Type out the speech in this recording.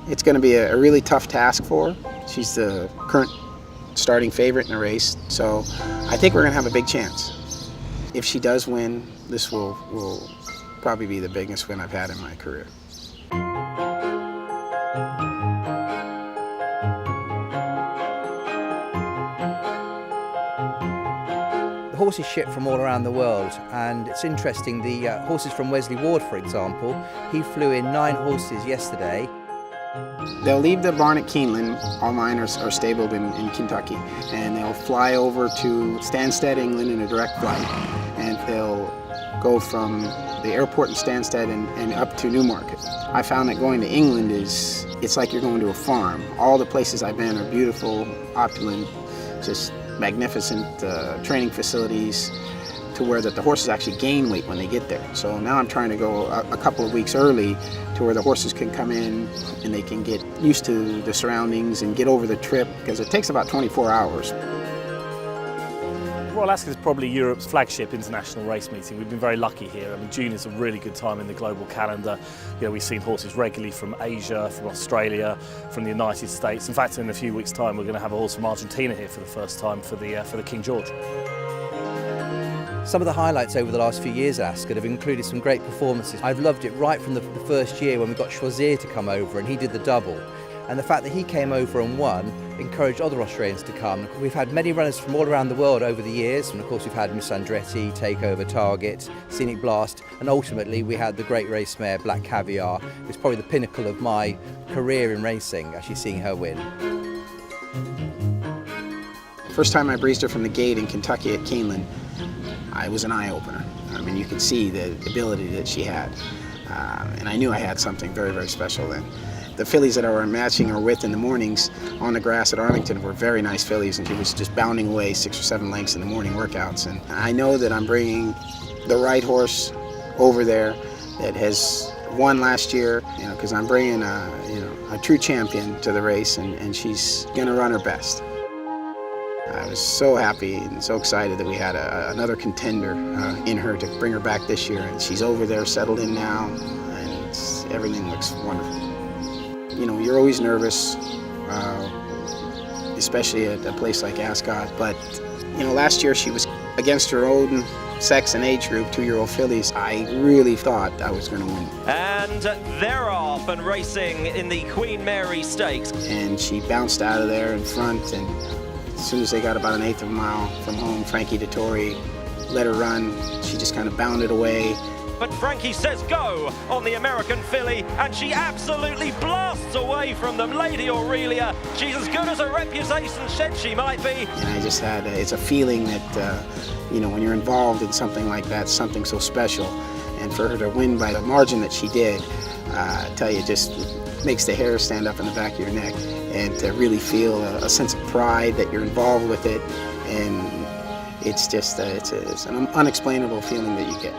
It's going to be a really tough task for her. She's the current starting favorite in the race, so I think we're going to have a big chance. If she does win, this will probably be the biggest win I've had in my career. The horses ship from all around the world, and it's interesting, the horses from Wesley Ward, for example, he flew in 9 horses yesterday. They'll leave the barn at Keeneland, all mine are stabled in Kentucky, and they'll fly over to Stansted, England in a direct flight, and they'll go from the airport in Stansted and up to Newmarket. I found that going to England it's like you're going to a farm. All the places I've been are beautiful, opulent, just magnificent training facilities, to where that the horses actually gain weight when they get there. So now I'm trying to go a couple of weeks early to where the horses can come in and they can get used to the surroundings and get over the trip, because it takes about 24 hours. Royal Ascot is probably Europe's flagship international race meeting. We've been very lucky here. I mean, June is a really good time in the global calendar. You know, we've seen horses regularly from Asia, from Australia, from the United States. In fact, in a few weeks' time, we're going to have a horse from Argentina here for the first time for the King George. Some of the highlights over the last few years at Ascot have included some great performances. I've loved it right from the first year when we got Choisir to come over and he did the double. And the fact that he came over and won encouraged other Australians to come. We've had many runners from all around the world over the years, and of course we've had Miss Andretti, Takeover Target, Scenic Blast, and ultimately we had the great race mare Black Caviar. It was probably the pinnacle of my career in racing, actually seeing her win. First time I breezed her from the gate in Kentucky at Keeneland, it was an eye-opener. I mean, you could see the ability that she had, and I knew I had something very, very special then. The fillies that I were matching her with in the mornings on the grass at Arlington were very nice fillies, and she was just bounding away 6 or 7 lengths in the morning workouts. And I know that I'm bringing the right horse over there that has won last year, you know, because I'm bringing a true champion to the race, and she's going to run her best. I was so happy and so excited that we had another contender in her to bring her back this year, and she's over there, settled in now, and everything looks wonderful. You know, you're always nervous, especially at a place like Ascot, but you know, last year she was against her own sex and age group, 2-year-old fillies. I really thought I was going to win. And they're off and racing in the Queen Mary Stakes. And she bounced out of there in front, and as soon as they got about 1/8 of a mile from home, Frankie Dettori let her run. She just kind of bounded away. But Frankie says go on the American filly, and she absolutely blasts away from them. Lady Aurelia, she's as good as her reputation said she might be. And I just had, it's a feeling that, you know, when you're involved in something like that, something so special, and for her to win by the margin that she did, I tell you, it just makes the hair stand up in the back of your neck, and to really feel a sense of pride that you're involved with it, and it's just, it's an unexplainable feeling that you get.